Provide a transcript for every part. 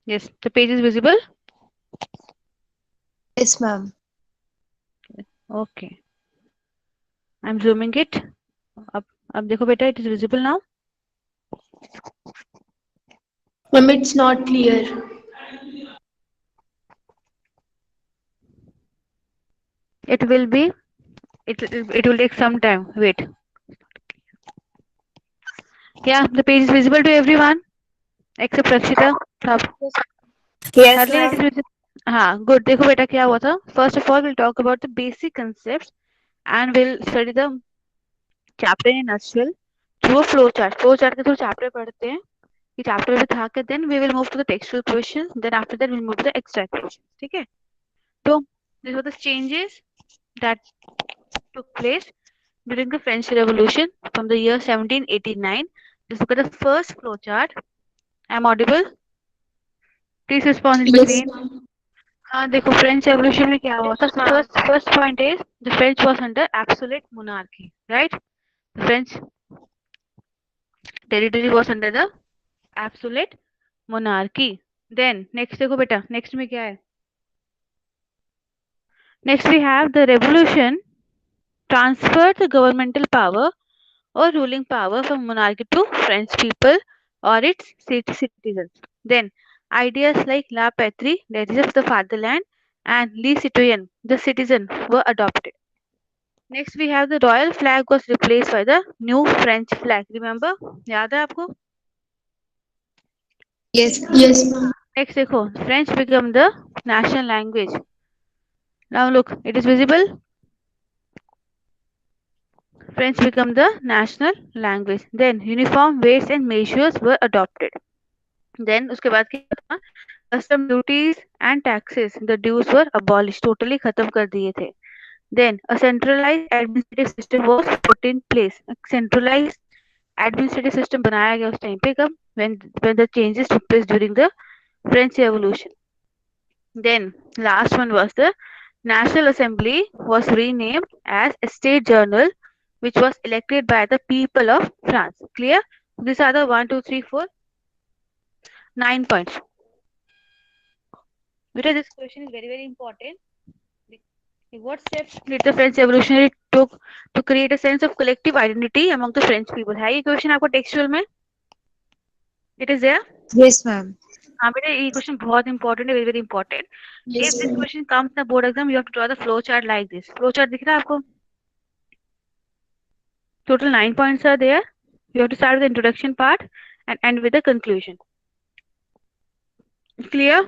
Yes, the page is visible. Yes, ma'am. Okay, I'm zooming it. अब देखो बेटा, it is visible now. Ma'am, it's not clear. It will be. It will take some time. Wait. Yeah, the page is visible to everyone except Rakshita. सब Yes, Hardly it is ma'am. visible. हाँ, good. देखो बेटा क्या हुआ था. First of all, we'll talk about the basic concepts and we'll study the chapter in a nutshell through a flow chart. Flow chart के through chapter पढ़ते हैं. ये chapter में था के then we will move to the textual questions. Then after that we'll move to the extract questions. ठीक है? तो these were the changes that took place during the French Revolution from the year 1789. Just look at the first flow chart. I'm audible? Please respond in Yes, between. ma'am. हाँ देखो French revolution में क्या हुआ था. First point is the French was under absolute monarchy, right. The French territory was under the absolute monarchy. Then next देखो बेटा, next में क्या है. Next we have the revolution transfer the governmental power or ruling power from monarchy to French people or its citizens. Then, ideas like la patrie, that is of the fatherland, and les citoyens, the citizen, were adopted. Next, we have the royal flag was replaced by the new French flag. Remember? याद है आपको? Yes, ma'am. Yes, ma'am. Next, देखो, French become the national language. Now look, it is visible. French become the national language. Then, uniform weights and measures were adopted. Then उसके बाद क्या था. Custom duties and taxes, the dues were abolished, totally खत्म कर दिए थे. Then a centralized administrative system was put in place. A centralized administrative system बनाया गया उस टाइम पे कब, when the changes took place during the French Revolution. Then last one was the National Assembly was renamed as a state journal which was elected by the people of France. Clear? These are the 1, 2, 3, 4, 9 points. Because this question is very important. What steps did the French Revolutionary took to create a sense of collective identity among the French people? है ये question आपको textual में? It is there? Yes, ma'am. हाँ बेटा, ये question बहुत important है, very very important. If Yes, this ma'am. question comes in the board exam, you have to draw the flow chart like this. Flow chart दिख रहा है आपको? Total 9 points are there. You have to start with the introduction part and end with the conclusion. Clear?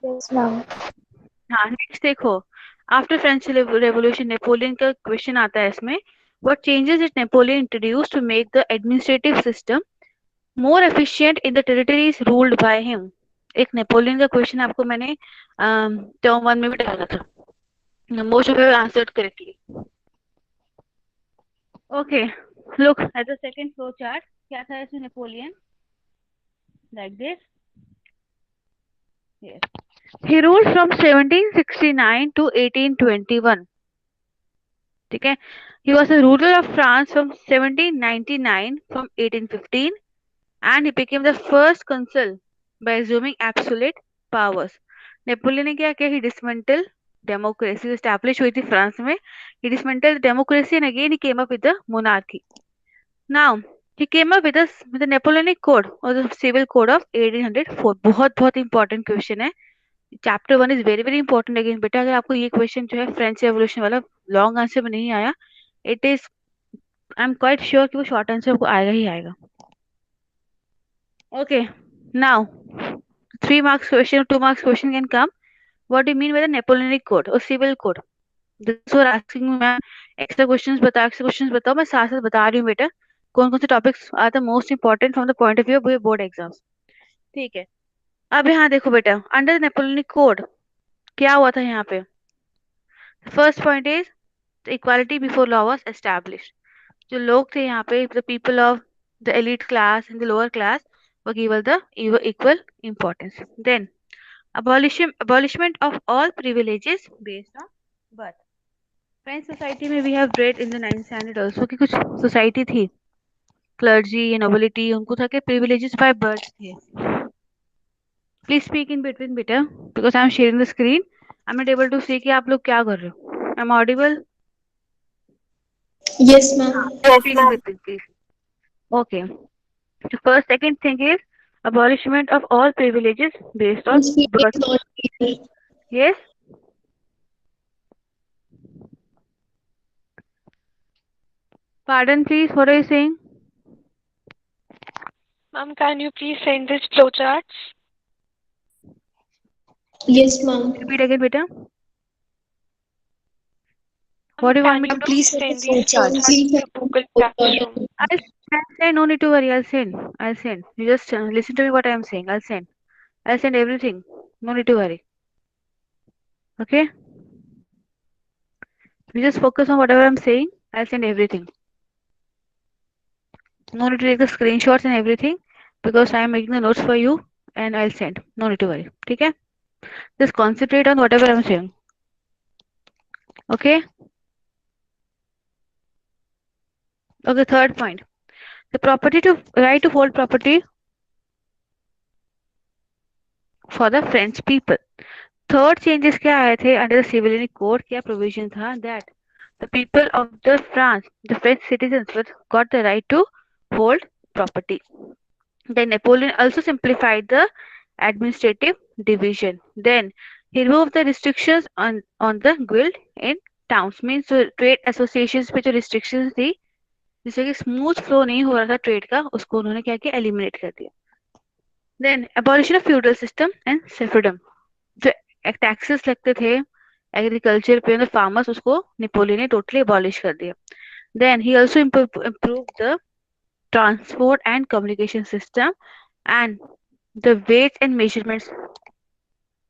Yes, ma'am. हाँ next देखो. After French revolution Napoleon का question आता है इसमें. What changes did Napoleon introduce to make the administrative system more efficient in the territories ruled by him? एक Napoleon का question आपको मैंने टर्म 1 में भी डाला था. Most of you answered correctly. Okay, look at the second flow chart. क्या था इसमें Napoleon? Like this. Yes, he ruled from 1769 to 1821. ठीक है. He was a ruler of France from 1799 from 1815 and he became the first consul by assuming absolute powers. Napoleon ने क्या किया? He dismantled democracy established हुई थी France में. He dismantled democracy and again he came up with the monarchy. Now he came up with the Napoleonic Code or the Civil Code of 1804. बहुत बहुत important question है. Chapter 1 is very very important. Again बेटा, अगर आपको ये question जो है French revolution वाला लॉन्ग आंसर में नहीं आया, it is, I am quite sure कि वो शॉर्ट आंसर आपको आएगा ही आएगा. Okay, now 3 marks question, 2 marks question can come. What do you mean by the Napoleonic Code or Civil Code? This was asking me, ma'am extra questions बताओ. मैं साथ साथ बता रही हूँ बेटा कौन कौन से topics are the most important from the point of view of board exams. ठीक है. अब यहाँ देखो बेटा, अंडर द नेपोलियनिक कोड क्या हुआ था यहाँ पे. First point is equality before law was established. जो लोग थे यहाँ पे, the people of the elite class and the lower class were given the equal importance. Then abolishment of all privileges based on birth. French society में we have read in the 9th standard also कि कुछ society थी, clergy या nobility, उनको था कि privileges by birth थे. Please speak in between बेटा, because I am sharing the screen. I am not able to see कि आप लोग क्या कर रहे हो. I am audible? Yes, ma'am. Yes, speak in ma'am. Between, please. Okay. The first, second thing is abolishment of all privileges based on Speed birth. is not clear. Yes. Pardon, please. What are you saying? Ma'am, can you please send this flowcharts? Yes, ma'am. Repeat again, beta. What Ma'am, do you want can me you to Ma'am, do? please please send the send these flowchart. flowcharts Please to send the the Google flowchart. Classroom? I'll send. No need to worry. I'll send. I'll send. You just listen to me what I'm saying. I'll send. I'll send everything. No need to worry. Okay? You just focus on whatever I'm saying. I'll send everything. No need to take the screenshots and everything because I'm making the notes for you and I'll send. No need to worry. Okay? Just concentrate on whatever I'm saying. Okay? Okay, third point. The property to right to hold property for the French people. Third changes क्या आए थे under the civilian code? क्या provision था? That the people of the France, the French citizens got the right to hold property. Then Napoleon also simplified the administrative division. Then he removed the restrictions on the guild in towns. Means जो trade associations पे जो restrictions थी जिससे कि smooth flow नहीं हो रहा था ट्रेड का, उसको उन्होंने क्या किया? एलिमिनेट कर दिया. Then abolition of feudal system and serfdom. जो टैक्सेस लगते थे एग्रीकल्चर पे तो फार्मर्स, उसको नेपोलियन ने टोटली अबॉलिश कर दिया. Then he also improve the transport and communication system and the weights and measurements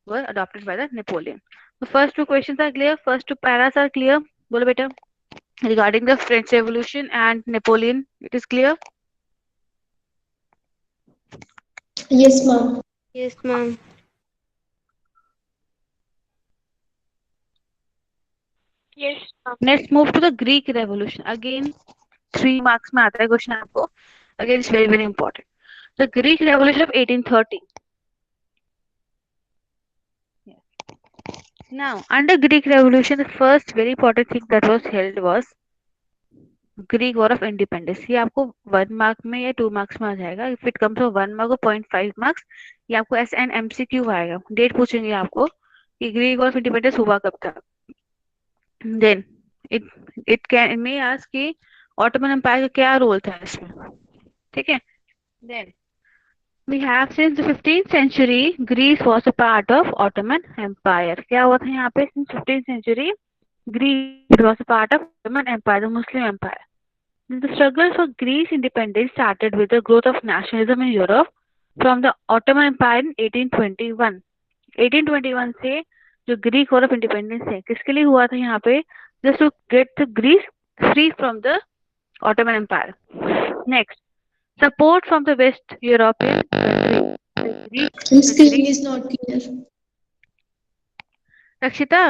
were adopted by the Napoleon. The first two questions are clear. First two paras are clear. बोलो बेटा. Regarding the French Revolution and Napoleon, it is clear. Yes, ma'am. Yes, ma'am. Yes, ma'am. Let's move to the Greek Revolution. Again, 3 marks में आता है question आपको. Again, it's very very important. The Greek Revolution of 1830. Now, under Greek Revolution, the first very important thing that was held was Greek War of Independence. ये आपको 1 mark में या 2 marks में आ जाएगा. If it comes from 1 mark or 0.5 marks, ये आपको S N MCQ आएगा. Date पूछेंगे आपको कि ग्रीक वॉर ऑफ इंडिपेंडेंस हुआ कब था. Then it it can may ask कि ऑटोमन एम्पायर का क्या रोल था इसमें. ठीक है. Then we have since the 15th century Greece was a part of Ottoman Empire. क्या हुआ था यहाँ पे? Since 15th century Greece was a part of Ottoman Empire, the Muslim Empire. The struggle for Greece independence started with the growth of nationalism in Europe from the Ottoman Empire in 1821. 1821 से जो Greek war of independence है किसके लिए हुआ था यहाँ पे? Just to get the Greece free from the Ottoman empire. Next, support from the West European countries. The The screen Greek, is not clear. Rakshita,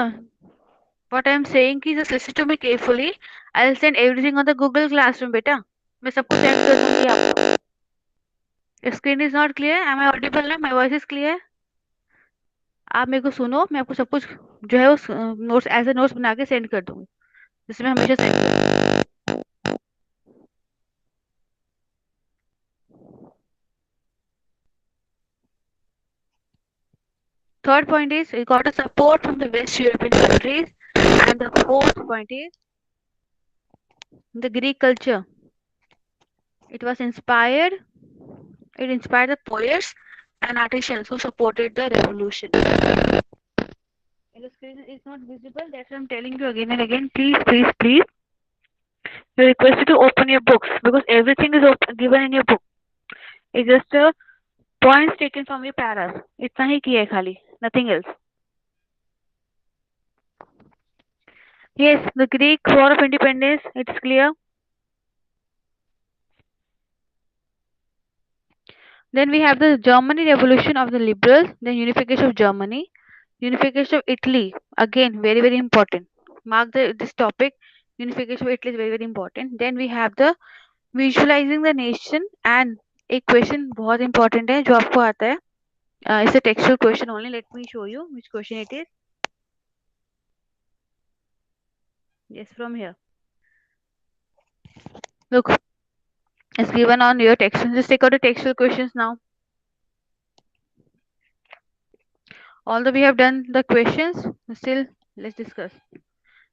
what I am saying is just listen to me carefully. I'll send everything on the Google Classroom, बेटा. मैं सब कुछ send कर दूंगी आपको. Your screen is not clear. Am I audible now? My voice is clear. आप मेरे को सुनो, मैं आपको सब कुछ जो है उस नोट्स एज ए नोट्स बना के सेंड कर दूंगी, जिसमें हमेशा सेंड कर. Third point is we got a support from the West European countries, and the fourth point is the Greek culture. It was inspired. It inspired the poets and artisans who supported the revolution. And the screen is not visible. That's why I'm telling you again and again. Please, please, please. You're requested to open your books because everything is given in your book. It's just a points taken from your paras. इतना ही किया है खाली. Nothing else. Yes, the Greek War of Independence. It's clear. Then we have the Germany Revolution of the Liberals. Then unification of Germany. Unification of Italy. Again, very very important. Mark this topic. Unification of Italy is very very important. Then we have the visualizing the nation and एक question बहुत important है जो आपको आता है. It's a textual question only. Let me show you which question it is. Yes, from here. Look, it's given on your text. Just take out the textual questions now. Although we have done the questions, still let's discuss.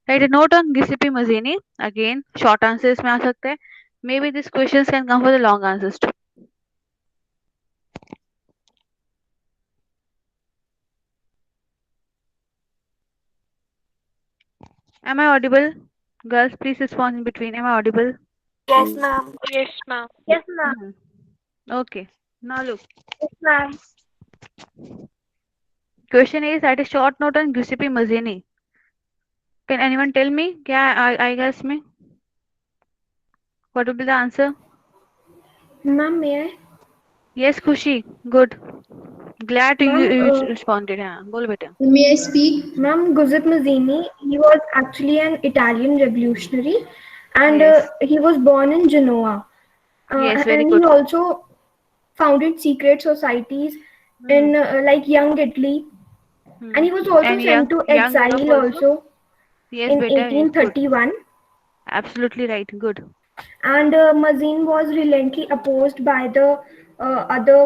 Write a note on Giuseppe Mazzini. Again, short answers में आ सकते हैं. Maybe these questions can come for the long answers too. Am I audible? Girls, please respond in between. Am I audible? Yes, ma'am. Yes, ma'am. Yes, ma'am. Mhm. Okay. Now look. Yes, ma'am. Question is write a short note on Giuseppe Mazzini. Can anyone tell me? क्या I guess me? What will be the answer? Ma'am, may I? Yes, Khushi. Good. Glad Ma'am, you responded. हाँ, बोल बेटा. may I speak? Ma'am, Giuseppe Mazzini, he was actually an Italian revolutionary and Yes. he was born in Genoa. Yes, very And he good. also founded secret societies Hmm. in like young Italy. And Hmm. he was also And sent to young Europe exile also. also Yes, in beta. Yes, good. 1831. Absolutely right. Good. And Mazin was relentlessly opposed by the other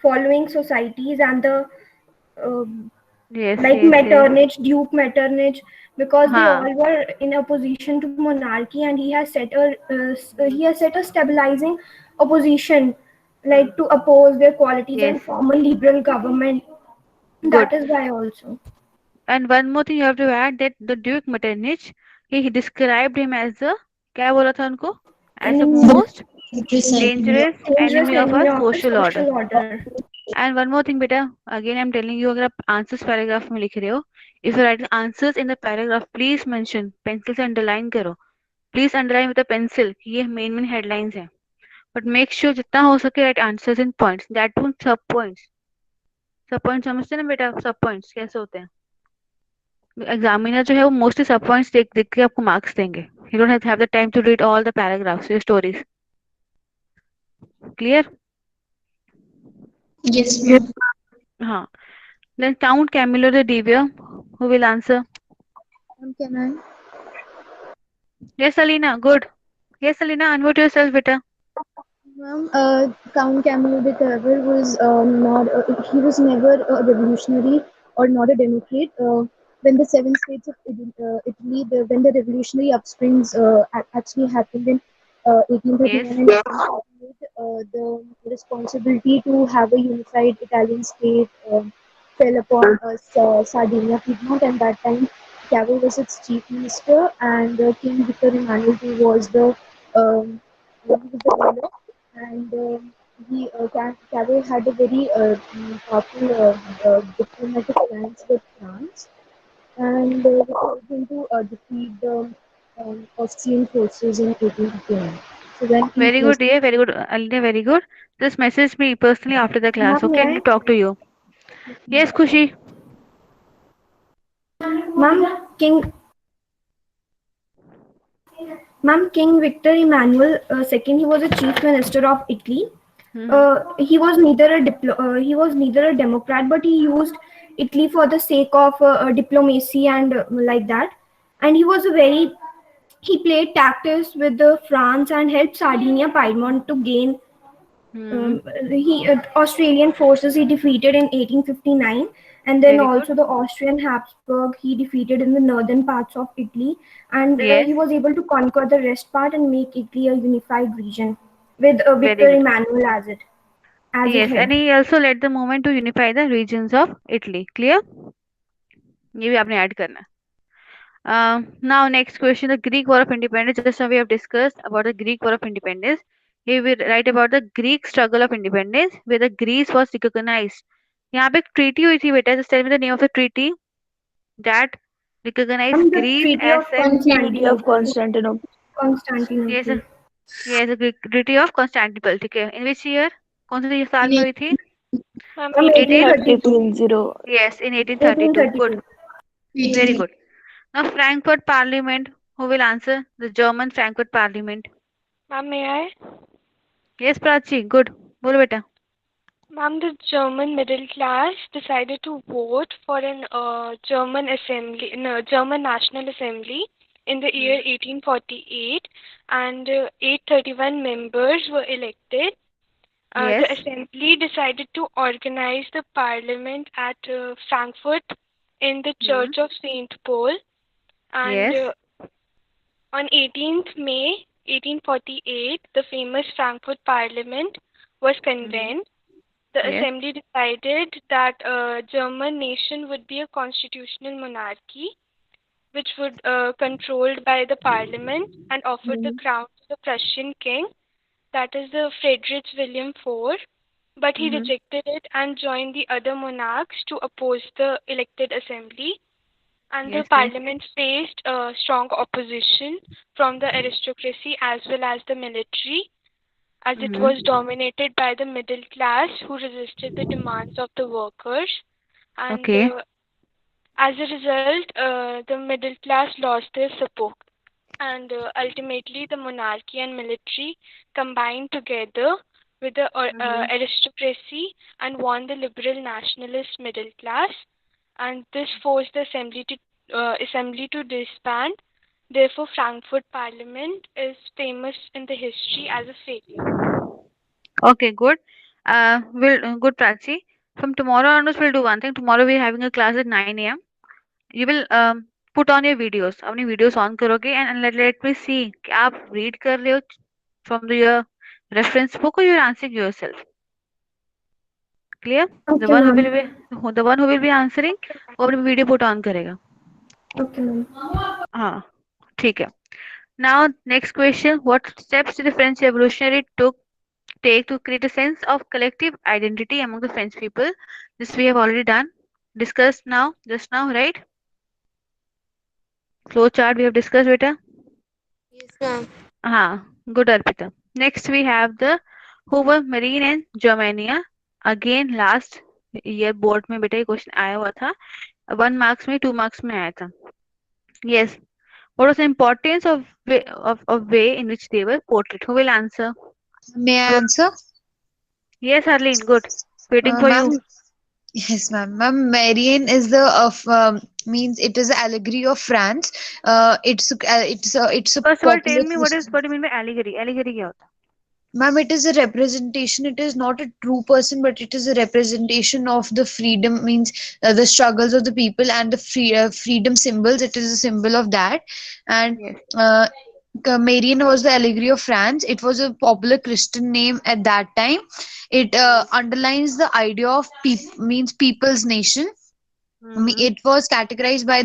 following societies and the uh, Yes, like yes, yes. Metternich, Duke Metternich, because they हाँ. all were in opposition to monarchy, and he has set a stabilizing opposition, Hmm. like to oppose their qualities Yes. and form a liberal government. Good. That is why also. And one more thing you have to add that the Duke Metternich, he described him as the क्या बोला था उनको? As the Enemy, most dangerous enemy, dangerous dangerous enemy of enemy our of the social order. social order. And one more thing बेटा, again I'm telling you अगर आप answers paragraph में लिख रहे हो, if you write answers in the paragraph, please mention, pencil से underline करो. Please underline with a pencil कि ये main headlines हैं. But make sure जितना हो सके write answers in points. That too sub points. सब पॉइंट समझते हैं ना बेटा? सब पॉइंट्स कैसे होते हैं? एग्जामिनर जो है वो मोस्टली सब पॉइंट्स देख देख के आपको मार्क्स देंगे. You don't have the time to read all the paragraphs your stories. Clear? Yes, ma'am. हाँ. Then count Camilo the Divya. Who will answer? Ma'am, can I? Yes, Alina. Good. Yes, Alina. Unmute yourself, beta. Ma'am, Count Camilo de Terror was not, he was never a revolutionary or not a democrat. When the seven states of Italy, when the revolutionary upsprings actually happened in Yes. 1831 and 1848, the responsibility to have a unified Italian state fell upon Sardinia Piedmont, and that time Cavo was its chief minister, and King Victor Emmanuel II was the he was the ruler, and Cavo had a very powerful diplomatic alliance with France, and which helped him to defeat the Austrian forces in 1859. So when he Very good, mostly, dear. Very good, Alina. Very good. Just message me personally after the class. ma'am, Okay, I may need to talk to you. Yes, Kushi. Ma'am, King Victor Emmanuel II, he was a chief minister of Italy. Mm-hmm. He was neither a democrat, but he used Italy for the sake of diplomacy and like that. And he played tactics with the France and helped Sardinia Piedmont to gain Hmm. Australian forces he defeated in 1859, and then Very good. also the Austrian Habsburg he defeated in the northern parts of Italy, and Yes. he was able to conquer the rest part and make Italy a unified region with Very Victor good. Emmanuel as its Yes, and head. he also led the movement to unify the regions of Italy. Clear? ये भी आपने add करना है. Now next question, the Greek War of Independence. Just now we have discussed about the Greek War of Independence. Here we write about the Greek struggle of independence, where the Greece was recognized. यहाँ पे एक treaty हुई थी बेटा. Just tell me the name of the treaty that recognized And the Greece Treaty as of an Treaty of Constantinople. Constantinople. yes, Constantinople. yes, the Treaty of Constantinople. ठीक है. In which year? कौन से साल में हुई थी? Ma'am, From 18. 1832. 1830. Yes, in 1832. Good. 1832. Very good. Now Frankfurt Parliament. Who will answer? The German Frankfurt Parliament. Ma'am, may I? Yes, Prachi. Good. बोलो बेटा. Ma'am, the German middle class decided to vote for an German assembly, no, German National Assembly in the year Hmm. 1848, and 831 members were elected. The Yes. assembly decided to organize the parliament at Frankfurt in the Hmm. Church of Saint Paul, and Yes. on 18th May 1848, the famous Frankfurt Parliament was Hmm. convened. The Yes. assembly decided that a German nation would be a constitutional monarchy, which would controlled by the parliament and offered the Hmm. crown to the Prussian king, that is the Friedrich William IV. But he Hmm. rejected it and joined the other monarchs to oppose the elected assembly. And the Yes. Yes. parliament faced strong opposition from the aristocracy as well as the military, as it was Hmm. dominated by the middle class who resisted the demands of the workers. And Okay. as a result, the middle class lost their support. And ultimately, the monarchy and military combined together with the Hmm. aristocracy and won the liberal nationalist middle class. And this forced the assembly to disband. Therefore, Frankfurt Parliament is famous in the history as a failure. Okay, good. Good, Prachi. From tomorrow onwards, we'll do one thing. Tomorrow we're having a class at 9 a.m. You will put on your videos. अपनी videos on करोगे and let me see कि आप read कर रहे हो from your reference book or you're answering yourself. Clear? The Okay, one who ma'am. will be the one who will be answering वो अपनी video put on करेगा. Okay, ma'am. हाँ, ठीक है. Now next question: What steps did the French Revolutionary took take to create a sense of collective identity among the French people? This we have already done, discussed now, just now, right? Flow chart we have discussed, beta. Yes, ma'am. हाँ, good Arpita. Next we have the Hoover Marine and Germania. Again last year board में बेटा ये question आया हुआ था. 1 marks में 2 marks में आया था. Yes. What was the importance of way in which they were portrayed? Who will answer? May I Floor. answer? Yes, Harleen. Good. Waiting for Ma'am, you. yes, ma'am. Ma'am, Marianne is the of means it is an allegory of France. It's a First of all, tell popular me what Christian. do you mean by allegory? Allegory क्या होता Ma'am, it is a representation. It is not a true person, but it is a representation of the freedom, means the struggles of the people and the freedom symbols. It is a symbol of that. And है? Yes. uh, Marian was the allegory of France. It was a popular Christian name at that time. It underlines the idea of means people's nation. Mm-hmm. It was categorized by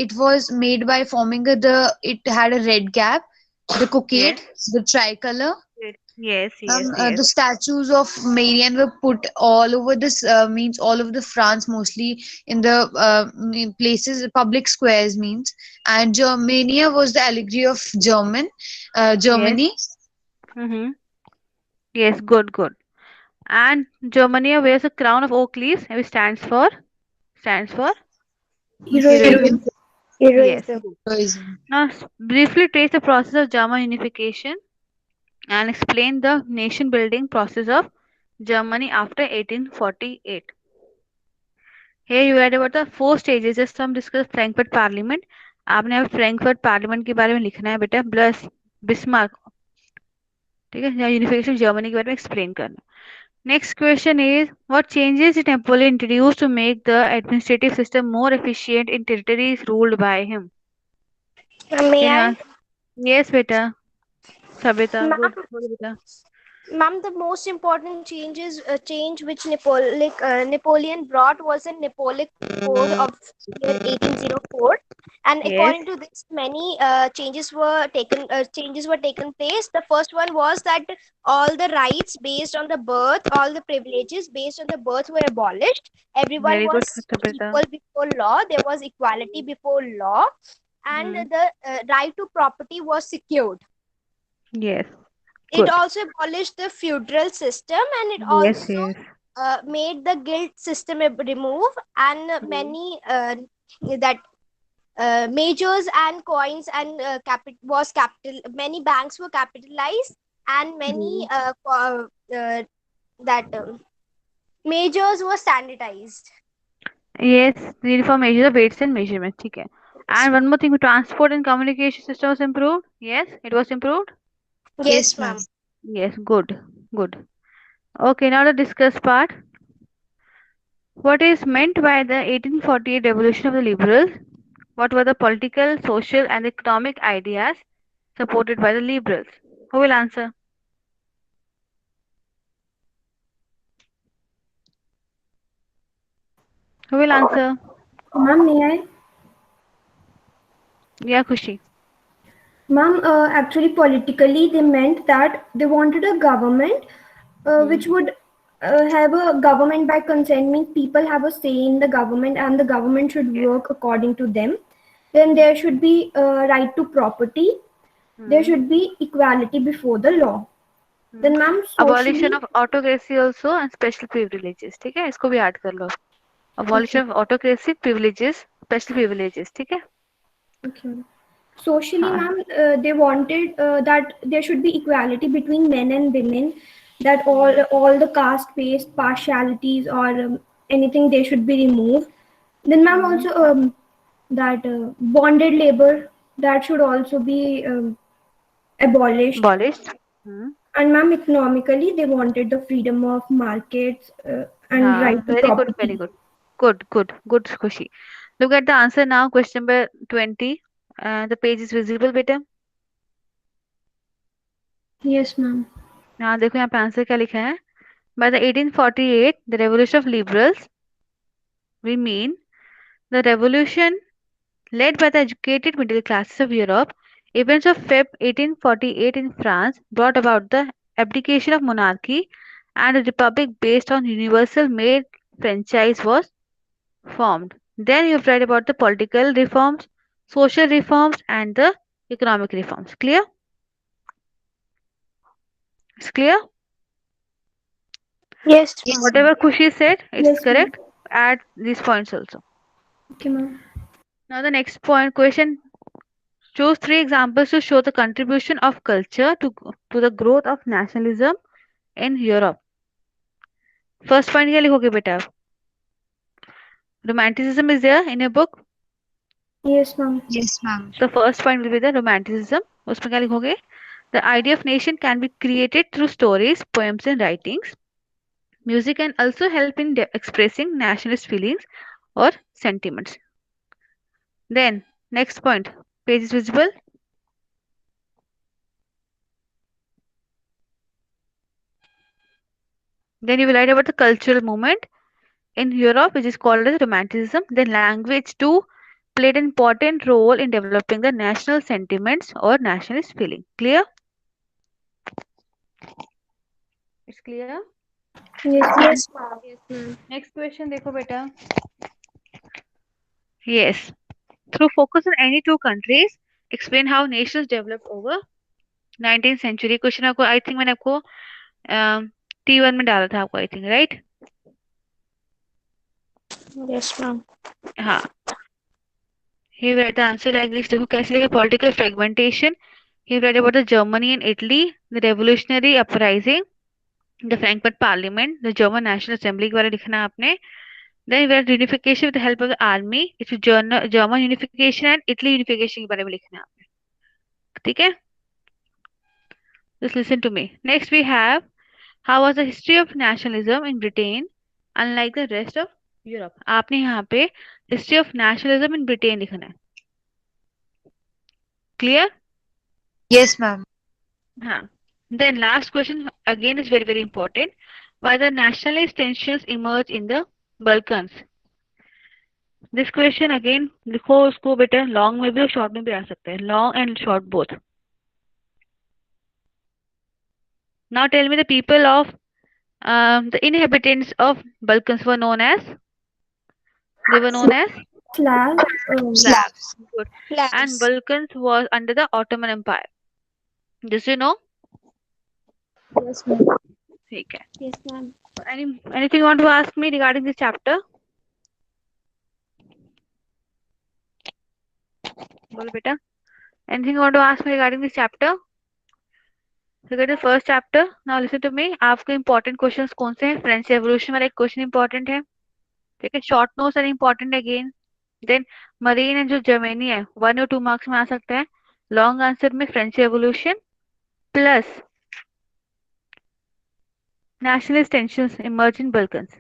it was made by forming it had a red cap, the Yes. cockade, the tricolor. Yes. Yes. Yes. Yes. The statues of Marianne were put all over this, means all over the France, mostly in the places, public squares means. And Germania was the allegory of Yes. Germany. Mm-hmm. Yes. Good. Good. And Germany wears a crown of oak leaves, which stands for Heroism. heroism. Heroism. Yes. Heroism. Good. Heroism. Now briefly trace the process of German unification and explain the nation building process of Germany after 1848. Here you read about the 4 stages. Just some discuss Frankfurt parliament. आपने अब Frankfurt parliament के बारे में लिखना है बेटा plus Bismarck. ठीक है, यूनिफिकेशन जर्मनी के बारे में एक्सप्लेन करना. Next question is what changes did Napoleon introduce to make the administrative system more efficient in territories ruled by him? May Can you I? answer? Yes, beta. Sabita, good. Ma'am, Good, beta. Ma'am, the most important change which Napoleon brought was a Napoleonic Code of year 1804, and Yes, according to this, many changes were taken place. The first one was that all the rights based on the birth, all the privileges based on the birth were abolished. Everyone very good, was Sabita. equal before law. There was equality before law, and Hmm. the right to property was secured. Yes, It good. also abolished the feudal system, and it Yes, also yes. made the guild system remove, and Hmm. many that majors and coins and capital, many banks were capitalized, and many Hmm. that Majors were standardized. Yes, uniform measures of weights and measurements. Okay. Yes, And one more thing, transport and communication system was improved. Yes, it was improved. yes, Yes, ma'am. ma'am. Yes, good, good. Okay, now the discuss part. What is meant by the 1848 revolution of the liberals? What were the political, social, and economic ideas supported by the liberals? Who will answer? Who will answer? Ma'am, may I? Yeah, Khushi. Ma'am, actually, politically, they meant that they wanted a government Hmm. which would have a government by consent, means people have a say in the government and the government should Yes. work according to them. Then Hmm. there should be right to property. There Hmm. should be equality before the law. Hmm. Then, ma'am, Abolition socially, of autocracy also and special privileges. ठीक है इसको भी याद कर लो. okay, Abolition of autocracy privileges, special privileges. ठीक है. okay. Socially, हाँ. ma'am, they wanted that there should be equality between men and women, that Hmm. all the caste-based partialities or anything they should be removed. Then, ma'am, Hmm. also that bonded labor that should also be abolished. Abolished. Hmm. And, ma'am, economically, they wanted the freedom of markets and right हाँ. to Very good, very property. good. Good, good, good, Khushi. Look at the answer now. Question number 20. The page is visible, बेटा. Yes, ma'am. हाँ देखो यहाँ पे answer क्या लिखा है. By the 1848, the revolution of liberals, we mean the revolution led by the educated middle classes of Europe. Events of Feb 1848 in France brought about the abdication of monarchy and a republic based on universal male franchise was formed. Then you've read about the political reforms, social reforms, and the economic reforms. Clear? It's clear? Yes, ma'am. Yes, Whatever ma'am. Kushi said, it's Yes, ma'am. correct. Add these points also. Okay, ma'am. Now the next point question. Choose three examples to show the contribution of culture to the growth of nationalism in Europe. First point क्या लिखोगे बेटा आप? Romanticism is there in your book. Yes, ma'am. Yes, ma'am. The first point will be the romanticism. उसमें क्या लिखोगे? The idea of nation can be created through stories, poems, and writings. Music can also help in expressing nationalist feelings or sentiments. Then, next point. Page is visible. Then you will write about the cultural movement in Europe, which is called as Romanticism. Then language too played an important role in developing the national sentiments or nationalist feeling. Clear? It's clear. Yes, ma'am. Yes, ma'am. Yes, ma'am. Next question देखो बेटा. Yes. Through focus on any two countries, explain how nations developed over 19th century. Question आपको I think मैंने आपको T1 में डाला था आपको I think right. Yes, ma'am. हाँ. He read the answer like this. देखो कैसे लिखा political fragmentation. He read about the Germany and Italy, the revolutionary uprising, the Frankfurt Parliament, the German National Assembly के बारे में लिखना है आपने. Then we had unification with the help of the army. It's German unification and Italy unification के बारे में लिखना है आपने. ठीक है? Just listen to me. Next we have how was the history of nationalism in Britain unlike the rest of Europe. आपने यहाँ पे history of nationalism in Britain लिखना है. Clear? Yes, ma'am. हाँ. Then last question again is very very important. Why the nationalist tensions emerge in the Balkans? This question again लिखो उसको बेटा long में भी और short में भी आ सकता है. Long and short both. Now tell me the people of the inhabitants of Balkans were known as they were known as Slav. Slavs. Good. And Labs. Balkans was under the Ottoman Empire. Just you know? Yes, ma'am. ठीक है. Yes, ma'am. Anything you want to ask me regarding this chapter? बोलो बेटा. Anything you want to ask me regarding this chapter? Look at the first chapter. Now listen to me. आपके important questions कौन से हैं? French revolution वाला एक question important है. ठीक है. Short notes are important again. Then Marianne and जो जर्मनी है 1 और 2 मार्क्स में आ सकता है. लॉन्ग आंसर में French revolution plus nationalist tensions emerge in Balkans.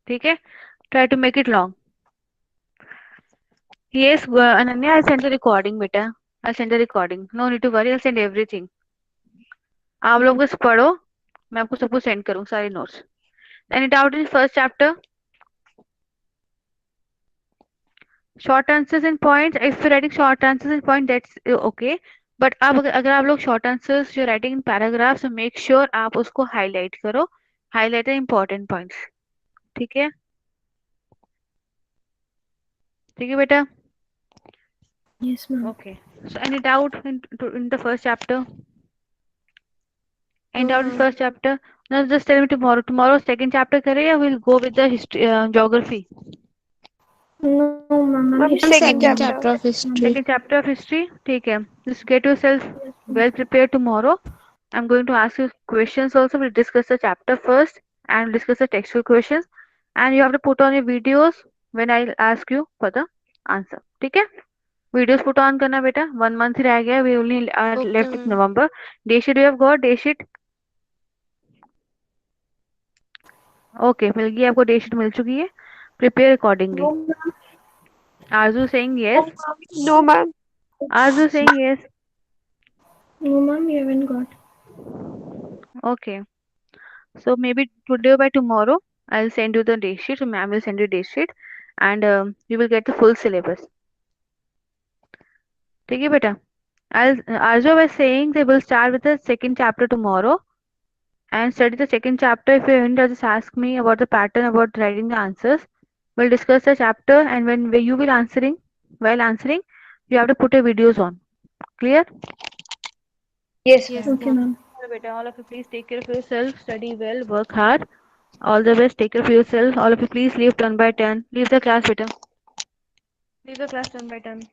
ठीक है. Try to make it long. Yes, Ananya, I'll send the recording, beta. I'll send the recording. No need to worry. I'll send everything. आप लोग बस पढ़ो. मैं आपको सब कुछ सेंड करूँ सारे notes. Any doubt in first chapter? Short answers and points. If you're writing short answers and points, that's okay. But अब अगर आप लोग short answers you're writing in paragraphs, so make sure आप उसको highlight करो. Highlight the important points. ठीक है. ठीक है बेटा. Yes, ma'am. Okay. So any doubt in the first chapter? Any No, doubt in ma'am. first chapter? Now just tell me tomorrow. Tomorrow second chapter करें या we'll go with the history, geography. No, ma'am. I'm Ma'am, history second Second only. chapter. chapter of Ma'am. history. Second chapter of history. ठीक है. Just get yourself Yes, ma'am. well prepared tomorrow. I'm going to ask you questions also. We'll discuss the chapter first and discuss the textual questions. And you have to put on your videos when I ask you for the answer. ठीक है. Videos put on करना बेटा. 1 month ही रह गया. We only are Okay, left with ma'am. November. Day sheet you have got. Day sheet. Okay मिल गई आपको. Day sheet मिल चुकी है. Prepare accordingly. No, ma'am. Aarzoo saying No, yes. ma'am. No, ma'am. Aarzoo saying yes. No, ma'am. We haven't got. Okay. So maybe today or by tomorrow I'll send you the day sheet. So ma'am will send you day sheet and you will get the full syllabus. ठीक है बेटा. I'll Arjo was saying they will start with the second chapter tomorrow and study the second chapter. If you want, just ask me about the pattern about writing the answers. We'll discuss the chapter and when you will answering, while answering, you have to put your videos on. Clear? Yes, Yes, ma'am. Okay, ma'am. ma'am. Beta, all of you please take care of yourself, study well, work hard. All the best, take care of yourself. All of you please leave turn by turn. Leave the class, beta. Leave the class turn by turn.